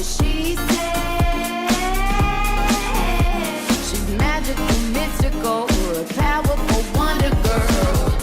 She said she's magical, mystical, a powerful wonder girl.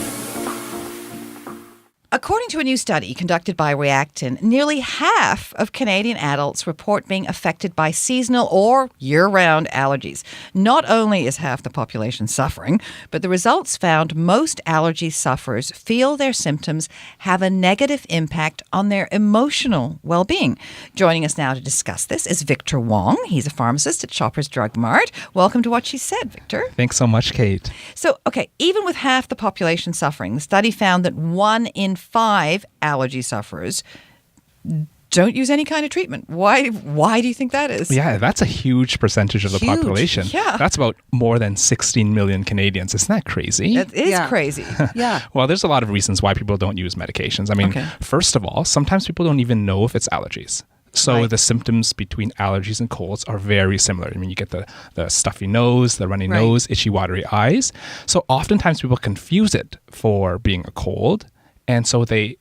According to a new study conducted by Reactin, nearly half of Canadian adults report being affected by seasonal or year-round allergies. Not only is half the population suffering, but the results found most allergy sufferers feel their symptoms have a negative impact on their emotional well-being. Joining us now to discuss this is Victor Wong. He's a pharmacist at Shoppers Drug Mart. Welcome to What She Said, Victor. Thanks so much, Kate. So, okay, even with half the population suffering, the study found that 1 in 5 allergy sufferers don't use any kind of treatment. Why do you think that is? Yeah, that's a huge percentage of the population. Yeah. That's about more than 16 million Canadians. Isn't that crazy? It is crazy. Yeah. Well, there's a lot of reasons why people don't use medications. I mean, first of all, sometimes people don't even know if it's allergies. So the symptoms between allergies and colds are very similar. I mean, you get the stuffy nose, the runny nose, itchy, watery eyes. So oftentimes people confuse it for being a cold, and so they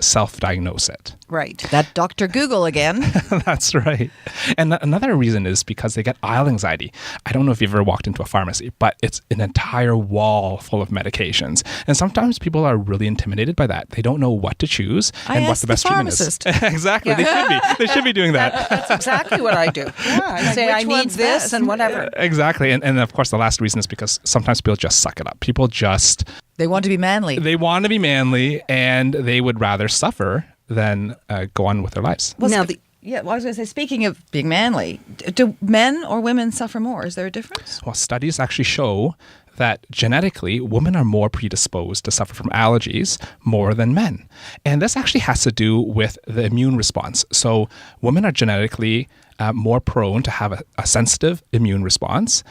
self-diagnose it. Right. That Dr. Google again. That's right. And another reason is because they get aisle anxiety. I don't know if you've ever walked into a pharmacy, but it's an entire wall full of medications. And sometimes people are really intimidated by that. They don't know what to choose and what the best treatment is. Exactly. Yeah. They should be. They should be doing that. That's exactly what I do. Yeah, I say I need this best? and whatever. Exactly. And of course, the last reason is because sometimes people just suck it up. People just... They want to be manly. They want to be manly, and they would rather suffer than go on with their lives. Well, Now, I was going to say, speaking of being manly, do men or women suffer more? Is there a difference? Well, studies actually show that genetically, women are more predisposed to suffer from allergies more than men. And this actually has to do with the immune response. So women are genetically more prone to have a sensitive immune response,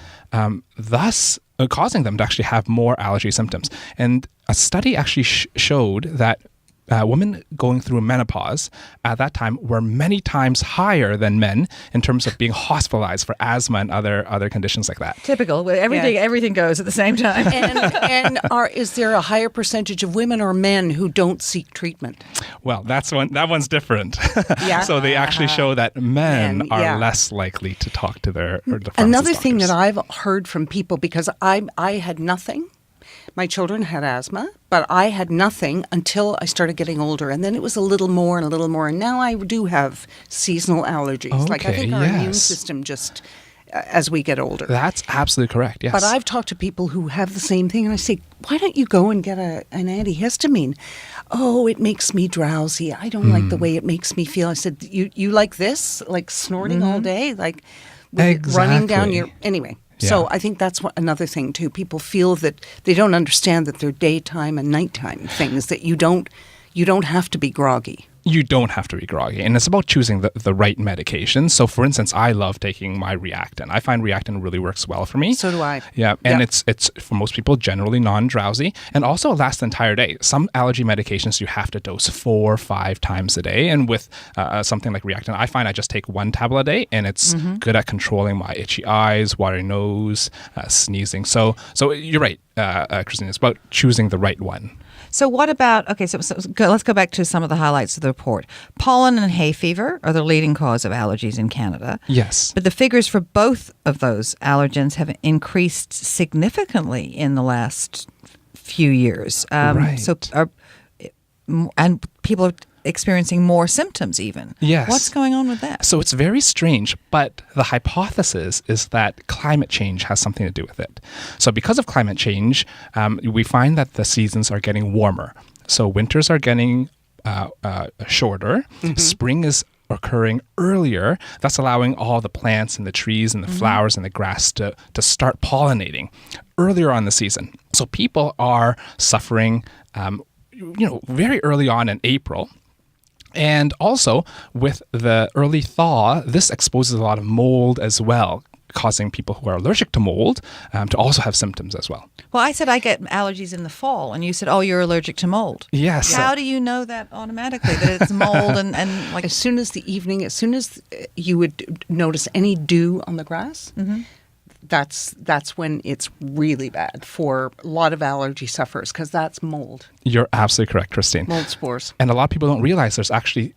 thus causing them to actually have more allergy symptoms. And a study actually showed that women going through menopause at that time were many times higher than men in terms of being hospitalized for asthma and other conditions like that. Typical. Everything goes at the same time. and is there a higher percentage of women or men who don't seek treatment? Well, that one's different. Yeah. So they actually show that men are yeah. less likely to talk to their Another thing doctors. that I've heard from people, because I had nothing. My children had asthma, but I had nothing until I started getting older. And then it was a little more and a little more. And now I do have seasonal allergies. I think our immune system just, as we get older. That's absolutely correct, yes. But I've talked to people who have the same thing. And I say, why don't you go and get an antihistamine? Oh, it makes me drowsy. I don't like the way it makes me feel. I said, you like this? Like snorting all day? Like running down your... Anyway. Yeah. So I think that's another thing too. People feel that they don't understand that they're daytime and nighttime things, that you don't have to be groggy. You don't have to be groggy. And it's about choosing the right medication. So for instance, I love taking my Reactin. I find Reactin really works well for me. So do I. Yeah. And it's for most people generally non-drowsy and also lasts the entire day. Some allergy medications you have to dose 4 or 5 times a day. And with something like Reactin, I find I just take 1 tablet a day and it's good at controlling my itchy eyes, watery nose, sneezing. So you're right, Christine. It's about choosing the right one. So what about, let's go back to some of the highlights of the report. Pollen and hay fever are the leading cause of allergies in Canada. Yes. But the figures for both of those allergens have increased significantly in the last few years. Right. And people are experiencing more symptoms even. Yes. What's going on with that? So it's very strange, but the hypothesis is that climate change has something to do with it. So because of climate change, we find that the seasons are getting warmer. So winters are getting shorter. Spring is occurring earlier. That's allowing all the plants and the trees and the flowers and the grass to start pollinating earlier on the season. So people are suffering very early on in April. And also, with the early thaw, this exposes a lot of mold as well, causing people who are allergic to mold to also have symptoms as well. Well, I said I get allergies in the fall, and you said, oh, you're allergic to mold. Yes. How do you know that automatically, that it's mold and like... As soon as you would notice any dew on the grass, that's when it's really bad for a lot of allergy sufferers, because that's mold. You're absolutely correct, Christine. Mold spores. And a lot of people don't realize there's actually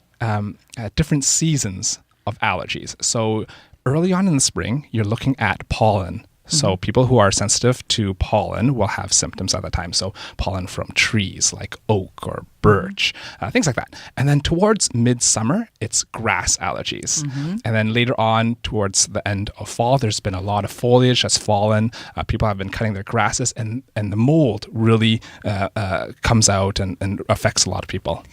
different seasons of allergies. So early on in the spring, you're looking at pollen. So people who are sensitive to pollen will have symptoms at the time. So pollen from trees like oak or birch, things like that. And then towards midsummer, it's grass allergies. And then later on, towards the end of fall, there's been a lot of foliage that's fallen. People have been cutting their grasses, and the mold really comes out and affects a lot of people.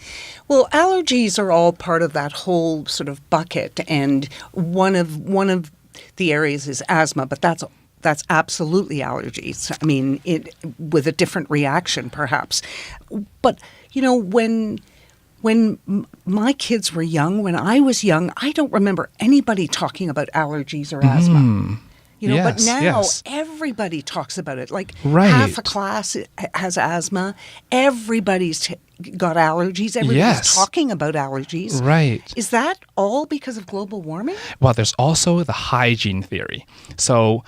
Well, allergies are all part of that whole sort of bucket, and one of the areas is asthma, but that's absolutely allergies. I mean, with a different reaction, perhaps. But when my kids were young, when I was young, I don't remember anybody talking about allergies or asthma. But now everybody talks about it. Like half a class has asthma. Everybody's got allergies. Everybody's talking about allergies. Right. Is that all because of global warming? Well, there's also the hygiene theory. So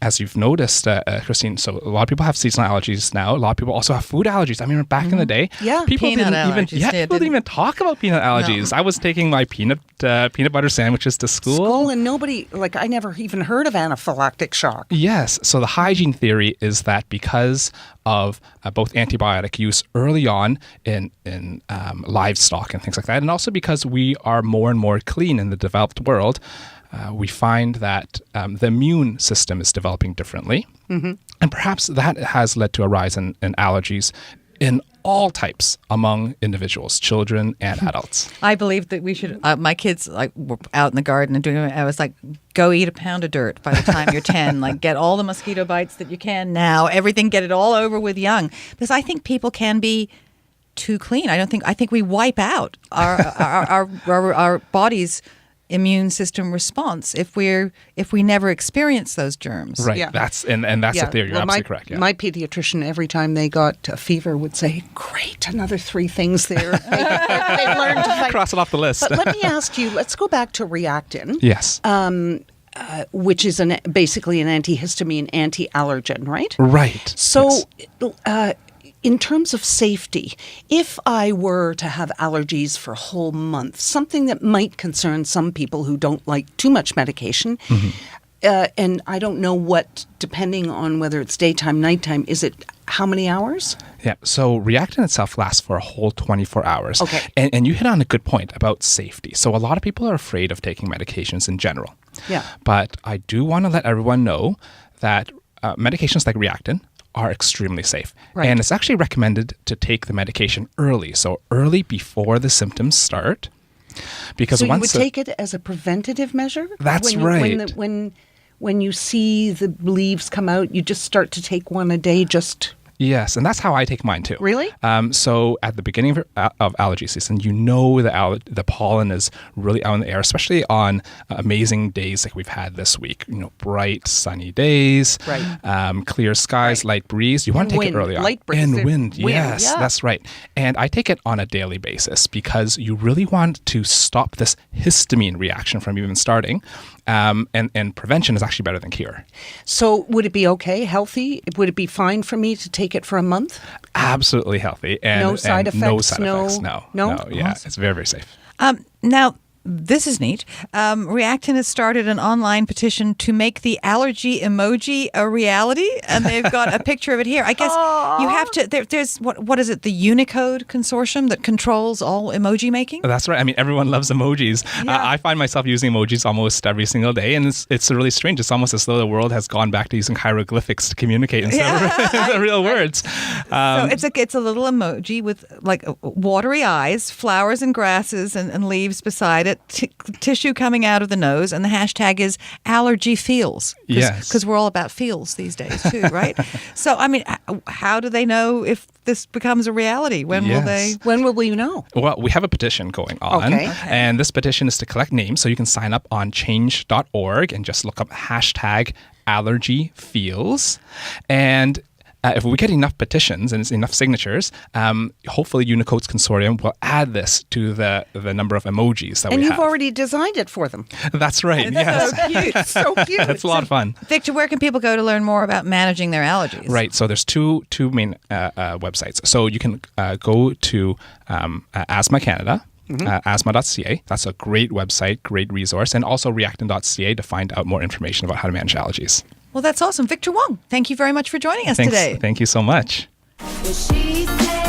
as you've noticed, Christine, so a lot of people have seasonal allergies now. A lot of people also have food allergies. I mean, back in the day, people didn't even talk about peanut allergies. No. I was taking my peanut butter sandwiches to school. And nobody, I never even heard of anaphylactic shock. Yes. So the hygiene theory is that because of both antibiotic use early on in livestock and things like that, and also because we are more and more clean in the developed world, we find that the immune system is developing differently. And perhaps that has led to a rise in allergies in all types among individuals, children and adults. I believe that we should, my kids were out in the garden and doing it. I was like, go eat a pound of dirt by the time you're 10. Get all the mosquito bites that you can now. Everything, get it all over with young. Because I think people can be too clean. I think we wipe out our body's immune system response if we never experience those germs. Right. Yeah. That's the theory. You're absolutely correct. Yeah. My pediatrician, every time they got a fever, would say, "Great, another 3 things there." They learned to cross it off the list. But let me ask you. Let's go back to Reactin. Yes. Which is basically an antihistamine, anti-allergen, right? Right. So. Yes. In terms of safety, if I were to have allergies for a whole month, something that might concern some people who don't like too much medication, and I don't know what, depending on whether it's daytime, nighttime, is it how many hours? Yeah, so Reactin itself lasts for a whole 24 hours. Okay. And you hit on a good point about safety. So a lot of people are afraid of taking medications in general. Yeah. But I do want to let everyone know that medications like Reactin are extremely safe. Right. And it's actually recommended to take the medication early, so early before the symptoms start. Because so you would take it as a preventative measure? That's right. When you see the leaves come out, you just start to take one a day just... Yes, and that's how I take mine too. Really? So at the beginning of allergy season, the pollen is really out in the air, especially on amazing days like we've had this week. Bright, sunny days, right. Clear skies, light breeze. You want to take it early on. Light breeze. And wind, yes, that's right. And I take it on a daily basis because you really want to stop this histamine reaction from even starting. And prevention is actually better than cure. So would it be okay, healthy? Would it be fine for me to take it for a month? Absolutely healthy. And no side effects? No side effects, no. Yeah, Awesome. it's very, very safe. Now, this is neat. Reactin has started an online petition to make the allergy emoji a reality, and they've got a picture of it here. I guess you have to. There's what is it? The Unicode consortium that controls all emoji making. That's right. I mean, everyone loves emojis. Yeah. I find myself using emojis almost every single day, and it's really strange. It's almost as though the world has gone back to using hieroglyphics to communicate instead of real words. So it's a little emoji with watery eyes, flowers and grasses and leaves beside it. Tissue coming out of the nose, and the hashtag is allergy feels. Yes. Because we're all about feels these days too, right? So, I mean, how do they know if this becomes a reality? When will we know? Well, we have a petition going on. Okay. And this petition is to collect names, so you can sign up on change.org and just look up hashtag allergy feels. And if we get enough petitions and enough signatures, hopefully Unicode's consortium will add this to the number of emojis that we have. And you've already designed it for them. That's right. Yes. So cute. So cute. It's a lot of fun. Victor, where can people go to learn more about managing their allergies? Right. So there's two main websites. So you can go to Asthma Canada. asthma.ca. That's a great website, great resource, and also reactant.ca to find out more information about how to manage allergies. Well, that's awesome. Victor Wong, thank you very much for joining us Thanks. today. Thank you so much. Well, she said